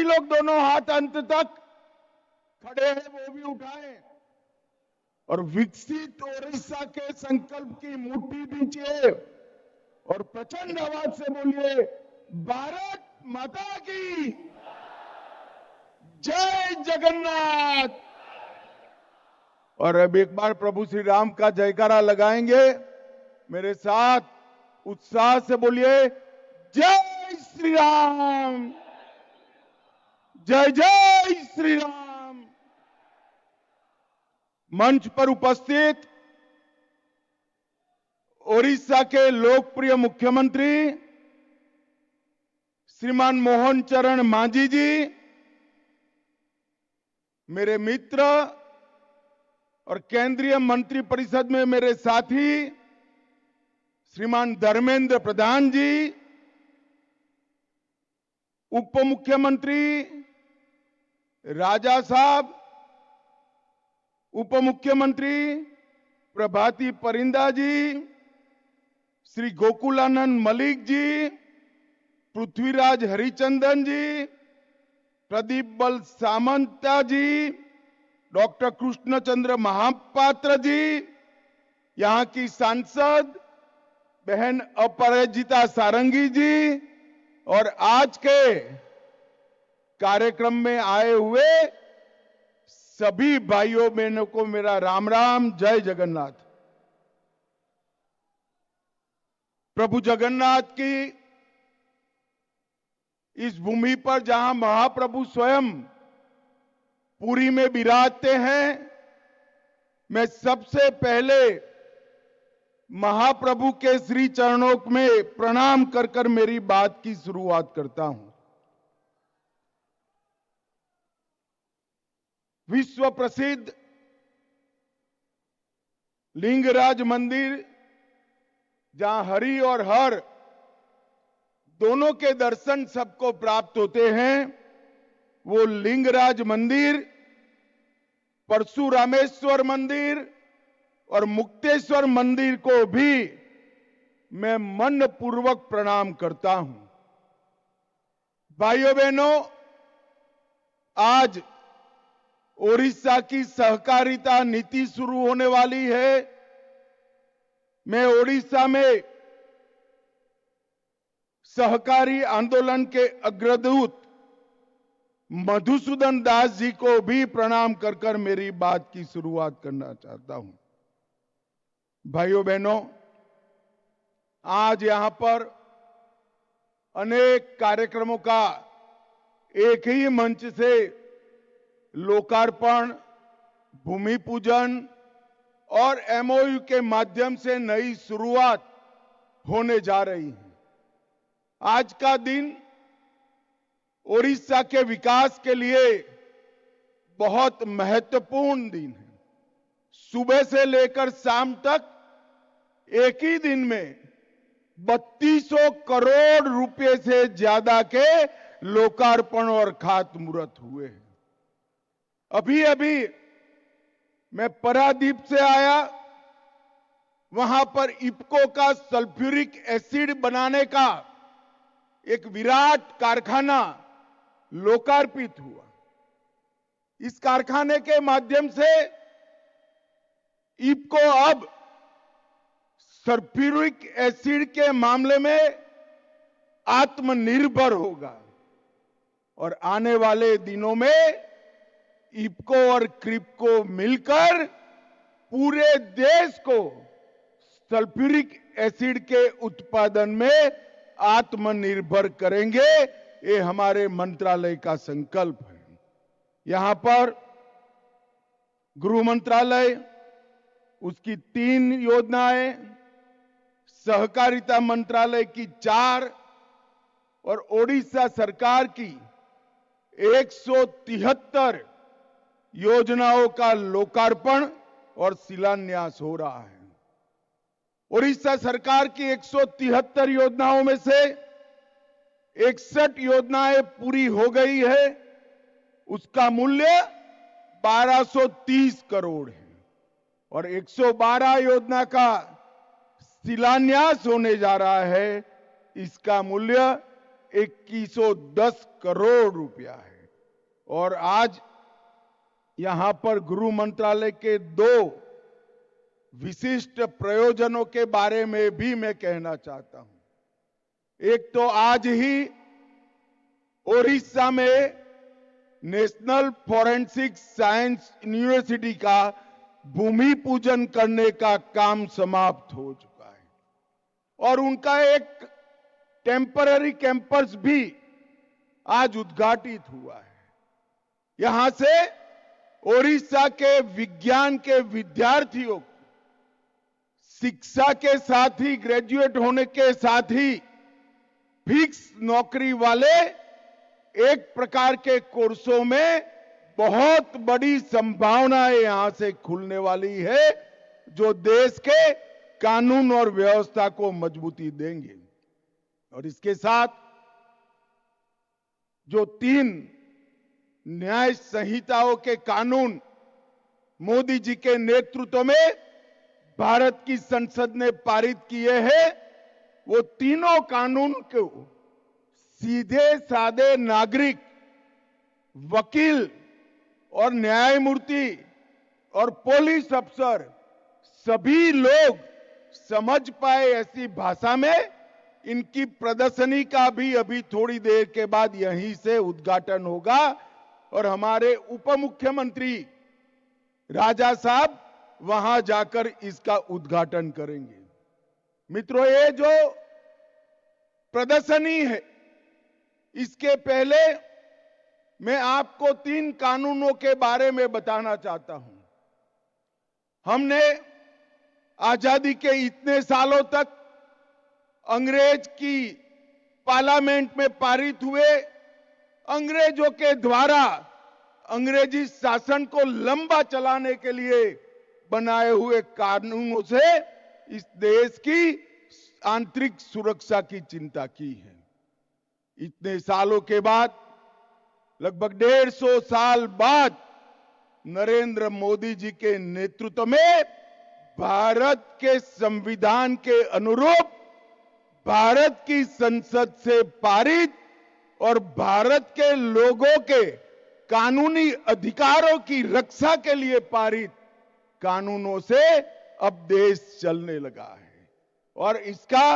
सभी लोग दोनों हाथ अंत तक खड़े हैं वो भी उठाएं और विकसित ओडिशा के संकल्प की मुट्ठी दीजिए और प्रचंड आवाज से बोलिए, भारत माता की जय जगन्नाथ। और अब एक बार प्रभु श्री राम का जयकारा लगाएंगे। मेरे साथ उत्साह से बोलिए, जय श्री राम, जय जय श्री राम। मंच पर उपस्थित ओडिशा के लोकप्रिय मुख्यमंत्री श्रीमान मोहन चरण मांझी जी, मेरे मित्र और केंद्रीय मंत्रिपरिषद में मेरे साथी श्रीमान धर्मेंद्र प्रधान जी, उप मुख्यमंत्री राजा साहब, उप मुख्यमंत्री प्रभाती परिंदा जी, श्री गोकुलानंद मलिक जी, पृथ्वीराज हरिचंदन जी, प्रदीप बल सामंता जी, डॉक्टर कृष्णचंद्र महापात्र जी, यहां की सांसद बहन अपराजिता सारंगी जी और आज के कार्यक्रम में आए हुए सभी भाइयों बहनों को मेरा राम राम, जय जगन्नाथ। प्रभु जगन्नाथ की इस भूमि पर जहां महाप्रभु स्वयं पुरी में विराजते हैं, मैं सबसे पहले महाप्रभु के श्री चरणों में प्रणाम कर कर मेरी बात की शुरुआत करता हूं। विश्व प्रसिद्ध लिंगराज मंदिर, जहां हरि और हर दोनों के दर्शन सबको प्राप्त होते हैं, वो लिंगराज मंदिर, परशुरामेश्वर मंदिर और मुक्तेश्वर मंदिर को भी मैं मन पूर्वक प्रणाम करता हूं। भाइयों बहनों, आज ओडिशा की सहकारिता नीति शुरू होने वाली है। मैं ओडिशा में सहकारी आंदोलन के अग्रदूत मधुसूदन दास जी को भी प्रणाम कर कर मेरी बात की शुरुआत करना चाहता हूं। भाइयों बहनों, आज यहां पर अनेक कार्यक्रमों का एक ही मंच से लोकार्पण, भूमि पूजन और एमओयू के माध्यम से नई शुरुआत होने जा रही है। आज का दिन ओडिशा के विकास के लिए बहुत महत्वपूर्ण दिन है। सुबह से लेकर शाम तक एक ही दिन में 3200 करोड़ रुपए से ज्यादा के लोकार्पण और खातमुहूर्त हुए हैं। अभी अभी मैं पारादीप से आया, वहां पर इफ्को का सल्फ्यूरिक एसिड बनाने का एक विराट कारखाना लोकार्पित हुआ। इस कारखाने के माध्यम से इफ्को अब सल्फ्यूरिक एसिड के मामले में आत्मनिर्भर होगा और आने वाले दिनों में इफ्को और क्रिप्को मिलकर पूरे देश को सल्फ्यूरिक एसिड के उत्पादन में आत्मनिर्भर करेंगे। ये हमारे मंत्रालय का संकल्प है। यहां पर गृह मंत्रालय, उसकी 3 योजनाएं, सहकारिता मंत्रालय की 4 और ओडिशा सरकार की 173 योजनाओं का लोकार्पण और शिलान्यास हो रहा है। ओडिशा सरकार की 173 योजनाओं में से 61 योजनाएं पूरी हो गई है। उसका मूल्य 1230 करोड़ है और 112 योजना का शिलान्यास होने जा रहा है। इसका मूल्य 2110 करोड़ रुपया है। और आज यहां पर गृह मंत्रालय के 2 विशिष्ट प्रयोजनों के बारे में भी मैं कहना चाहता हूं। एक तो आज ही ओडिशा में नेशनल फॉरेंसिक साइंस यूनिवर्सिटी का भूमि पूजन करने का काम समाप्त हो चुका है और उनका एक टेम्पररी कैंपस भी आज उद्घाटित हुआ है। यहां से ओडिशा के विज्ञान के विद्यार्थियों को शिक्षा के साथ ही, ग्रेजुएट होने के साथ ही फिक्स नौकरी वाले एक प्रकार के कोर्सों में बहुत बड़ी संभावनाएं यहां से खुलने वाली है, जो देश के कानून और व्यवस्था को मजबूती देंगे। और इसके साथ जो 3 न्याय संहिताओं के कानून मोदी जी के नेतृत्व में भारत की संसद ने पारित किए हैं, वो तीनों कानून को सीधे साधे नागरिक, वकील और न्यायमूर्ति और पुलिस अफसर सभी लोग समझ पाए ऐसी भाषा में इनकी प्रदर्शनी का भी अभी थोड़ी देर के बाद यहीं से उद्घाटन होगा और हमारे उप मुख्यमंत्री राजा साहब वहां जाकर इसका उद्घाटन करेंगे। मित्रों, ये जो प्रदर्शनी है, इसके पहले मैं आपको 3 कानूनों के बारे में बताना चाहता हूं। हमने आजादी के इतने सालों तक अंग्रेज की पार्लियामेंट में पारित हुए अंग्रेजों के द्वारा अंग्रेजी शासन को लंबा चलाने के लिए बनाए हुए कानूनों से इस देश की आंतरिक सुरक्षा की चिंता की है। इतने सालों के बाद, लगभग 150 साल बाद, नरेंद्र मोदी जी के नेतृत्व में भारत के संविधान के अनुरूप भारत की संसद से पारित और भारत के लोगों के कानूनी अधिकारों की रक्षा के लिए पारित कानूनों से अब देश चलने लगा है और इसका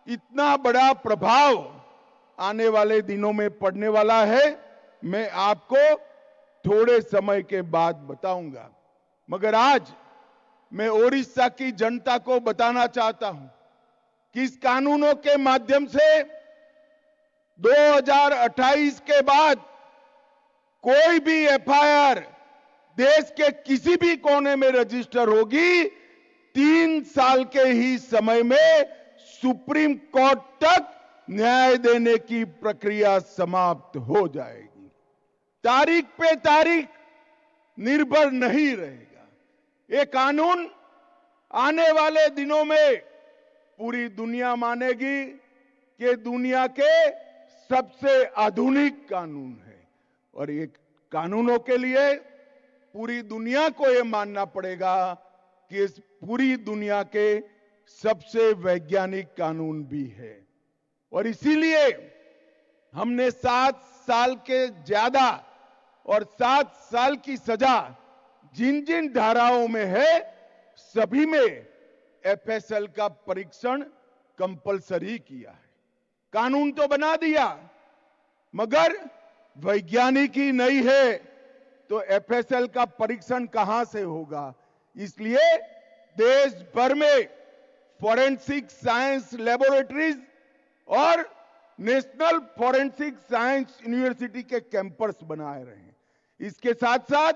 इतना बड़ा प्रभाव आने वाले दिनों में पड़ने वाला है, मैं आपको थोड़े समय के बाद बताऊंगा। मगर आज मैं ओडिशा की जनता को बताना चाहता हूं कि इस कानूनों के माध्यम से 2028 के बाद कोई भी एफआईआर देश के किसी भी कोने में रजिस्टर होगी, 3 साल के ही समय में सुप्रीम कोर्ट तक न्याय देने की प्रक्रिया समाप्त हो जाएगी। तारीख पे तारीख निर्भर नहीं रहेगा। ये कानून आने वाले दिनों में पूरी दुनिया मानेगी कि दुनिया के सबसे आधुनिक कानून है और ये कानूनों के लिए पूरी दुनिया को ये मानना पड़ेगा कि इस पूरी दुनिया के सबसे वैज्ञानिक कानून भी है। और इसीलिए हमने 7 साल के ज्यादा और 7 साल की सजा जिन जिन धाराओं में है, सभी में एफएसएल का परीक्षण कंपलसरी किया है। कानून तो बना दिया, मगर वैज्ञानिक ही नहीं है तो एफएसएल का परीक्षण कहां से होगा। इसलिए देश भर में फॉरेंसिक साइंस लैबोरेटरीज और नेशनल फॉरेंसिक साइंस यूनिवर्सिटी के कैंपस बनाए रहे हैं। इसके साथ साथ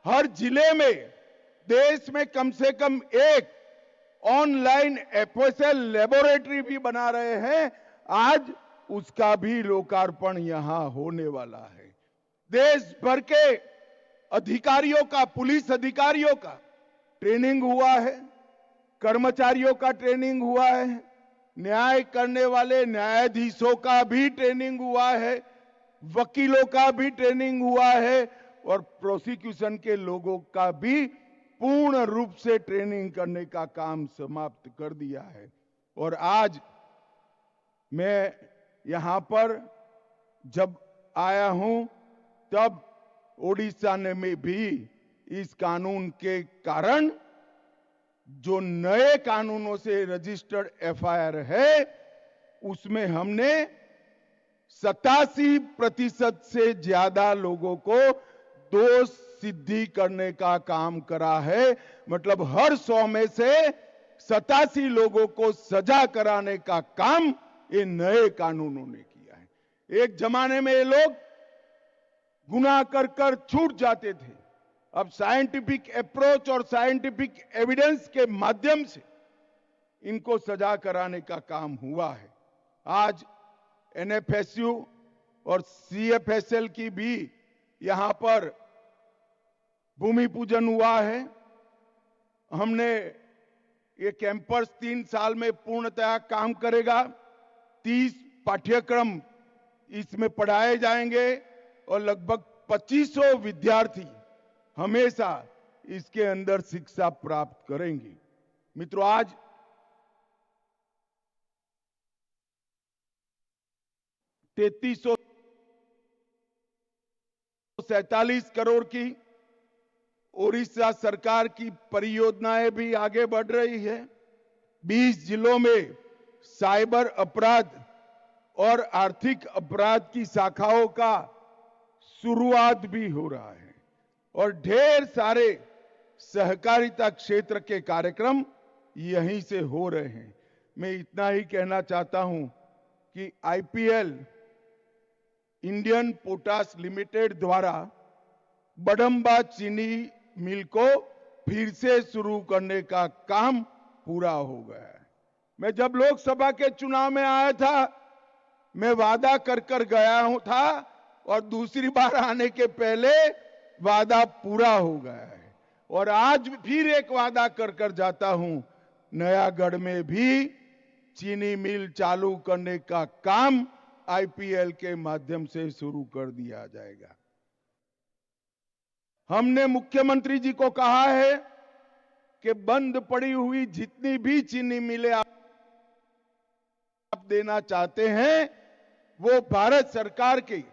हर जिले में देश में कम से कम एक ऑनलाइन एफएसएल लैबोरेटरी भी बना रहे हैं। आज उसका भी लोकार्पण यहां होने वाला है। देश भर के अधिकारियों का, पुलिस अधिकारियों का ट्रेनिंग हुआ है, कर्मचारियों का ट्रेनिंग हुआ है, न्याय करने वाले न्यायाधीशों का भी ट्रेनिंग हुआ है, वकीलों का भी ट्रेनिंग हुआ है और प्रोसिक्यूशन के लोगों का भी पूर्ण रूप से ट्रेनिंग करने का काम समाप्त कर दिया है। और आज मैं यहां पर जब आया हूं तब ओडिशा में भी इस कानून के कारण जो नए कानूनों से रजिस्टर्ड एफआईआर है उसमें हमने 87% से ज्यादा लोगों को दोष सिद्धि करने का काम करा है। मतलब हर 100 में से 87 लोगों को सजा कराने का काम ये नए कानूनों ने किया है। एक जमाने में ये लोग गुनाह कर कर छूट जाते थे, अब साइंटिफिक अप्रोच और साइंटिफिक एविडेंस के माध्यम से इनको सजा कराने का काम हुआ है। आज एनएफएसयू और सीएफएसएल की भी यहां पर भूमि पूजन हुआ है। हमने ये कैंपस 3 साल में पूर्णतः काम करेगा। 30 पाठ्यक्रम इसमें पढ़ाए जाएंगे और लगभग 2500 विद्यार्थी हमेशा इसके अंदर शिक्षा प्राप्त करेंगे। मित्रों, आज $3347 करोड़ की ओडिशा सरकार की परियोजनाएं भी आगे बढ़ रही है। 20 जिलों में साइबर अपराध और आर्थिक अपराध की शाखाओं का शुरुआत भी हो रहा है और ढेर सारे सहकारिता क्षेत्र के कार्यक्रम यहीं से हो रहे हैं। मैं इतना ही कहना चाहता हूं कि आईपीएल इंडियन पोटाश लिमिटेड द्वारा बडंबा चीनी मिल को फिर से शुरू करने का काम पूरा हो गया है। मैं जब लोकसभा के चुनाव में आया था, मैं वादा कर कर गया था और दूसरी बार आने के पहले वादा पूरा हो गया है और आज फिर एक वादा कर कर जाता हूं, नयागढ़ में भी चीनी मिल चालू करने का काम आईपीएल के माध्यम से शुरू कर दिया जाएगा। हमने मुख्यमंत्री जी को कहा है कि बंद पड़ी हुई जितनी भी चीनी मिलें आप देना चाहते हैं, वो भारत सरकार के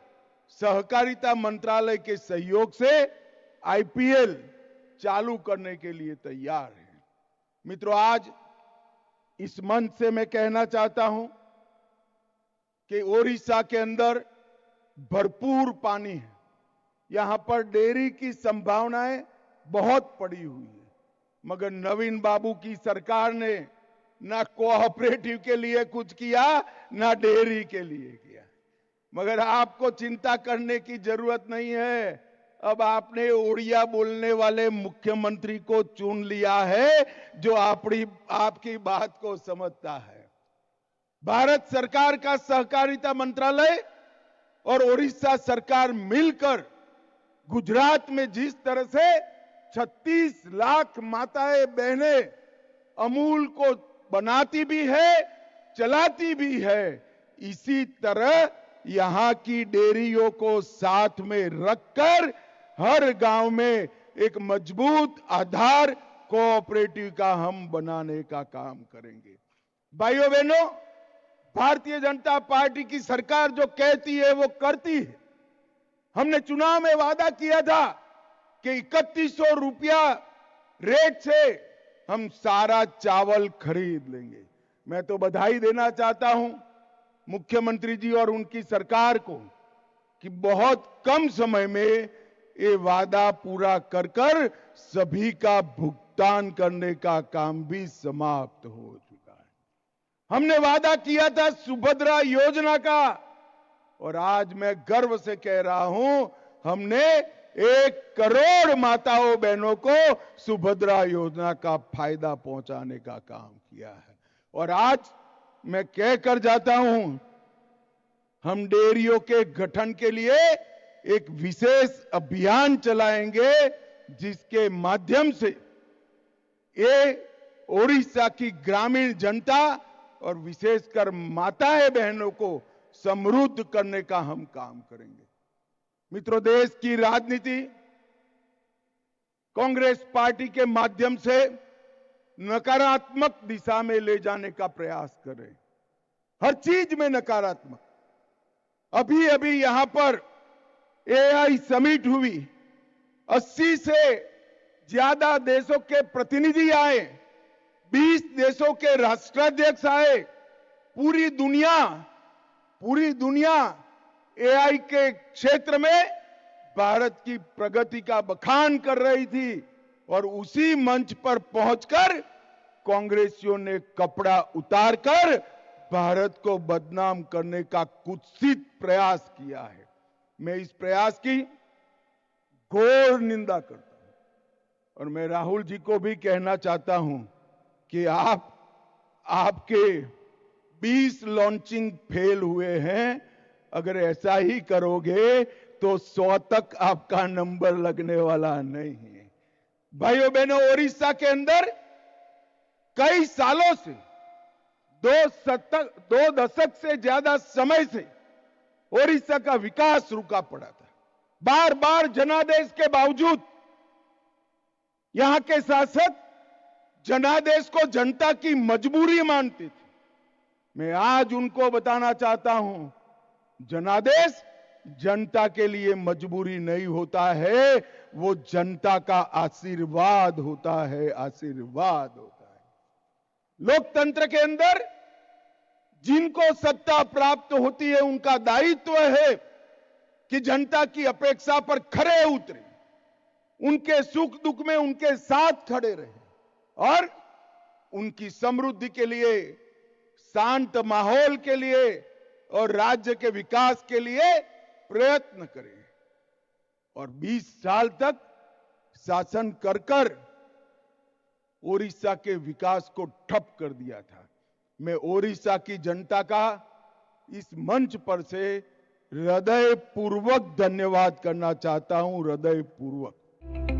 सहकारिता मंत्रालय के सहयोग से आईपीएल चालू करने के लिए तैयार है। मित्रों, आज इस मंच से मैं कहना चाहता हूं कि ओडिशा के अंदर भरपूर पानी है। यहां पर डेयरी की संभावनाएं बहुत पड़ी हुई है, मगर नवीन बाबू की सरकार ने ना कोऑपरेटिव के लिए कुछ किया, ना डेयरी के लिए किया। मगर आपको चिंता करने की जरूरत नहीं है, अब आपने ओडिया बोलने वाले मुख्यमंत्री को चुन लिया है जो आपकी बात को समझता है। भारत सरकार का सहकारिता मंत्रालय और ओडिशा सरकार मिलकर गुजरात में जिस तरह से 36 लाख माताएं बहनें अमूल को बनाती भी है, चलाती भी है, इसी तरह यहां की डेयरियों को साथ में रखकर हर गांव में एक मजबूत आधार कोऑपरेटिव का हम बनाने का काम करेंगे। भाइयों बहनों, भारतीय जनता पार्टी की सरकार जो कहती है वो करती है। हमने चुनाव में वादा किया था कि 3100 रुपया रेट से हम सारा चावल खरीद लेंगे। मैं तो बधाई देना चाहता हूं मुख्यमंत्री जी और उनकी सरकार को कि बहुत कम समय में ये वादा पूरा कर कर सभी का भुगतान करने का काम भी समाप्त हो चुका है। हमने वादा किया था सुभद्रा योजना का और आज मैं गर्व से कह रहा हूं, हमने 1 करोड़ माताओं बहनों को सुभद्रा योजना का फायदा पहुंचाने का काम किया है। और आज मैं कह कर जाता हूं, हम डेयरियों के गठन के लिए एक विशेष अभियान चलाएंगे जिसके माध्यम से ये ओडिशा की ग्रामीण जनता और विशेषकर माताएं बहनों को समृद्ध करने का हम काम करेंगे। मित्रों, देश की राजनीति कांग्रेस पार्टी के माध्यम से नकारात्मक दिशा में ले जाने का प्रयास कर रहे हैं, हर चीज में नकारात्मक। अभी अभी यहां पर एआई समिट हुई, 80 से ज्यादा देशों के प्रतिनिधि आए, 20 देशों के राष्ट्राध्यक्ष आए। पूरी दुनिया एआई के क्षेत्र में भारत की प्रगति का बखान कर रही थी और उसी मंच पर पहुंचकर कांग्रेसियों ने कपड़ा उतारकर भारत को बदनाम करने का कुत्सित प्रयास किया है। मैं इस प्रयास की घोर निंदा करता हूं और मैं राहुल जी को भी कहना चाहता हूं कि आपके 20 लॉन्चिंग फेल हुए हैं। अगर ऐसा ही करोगे तो 100 तक आपका नंबर लगने वाला नहीं है। भाइयों बहनों, ओडिशा के अंदर कई सालों से 2 दशक से ज्यादा समय से ओडिशा का विकास रुका पड़ा था। बार बार जनादेश के बावजूद यहां के शासक जनादेश को जनता की मजबूरी मानते थे। मैं आज उनको बताना चाहता हूं, जनादेश जनता के लिए मजबूरी नहीं होता है, वो जनता का आशीर्वाद होता है, आशीर्वाद होता है। लोकतंत्र के अंदर जिनको सत्ता प्राप्त होती है उनका दायित्व है कि जनता की अपेक्षा पर खरे उतरे, उनके सुख दुख में उनके साथ खड़े रहे और उनकी समृद्धि के लिए, शांत माहौल के लिए और राज्य के विकास के लिए प्रयत्न करें। और 20 साल तक शासन कर कर ओडिशा के विकास को ठप कर दिया था। मैं ओडिशा की जनता का इस मंच पर से हृदयपूर्वक धन्यवाद करना चाहता हूं, हृदयपूर्वक।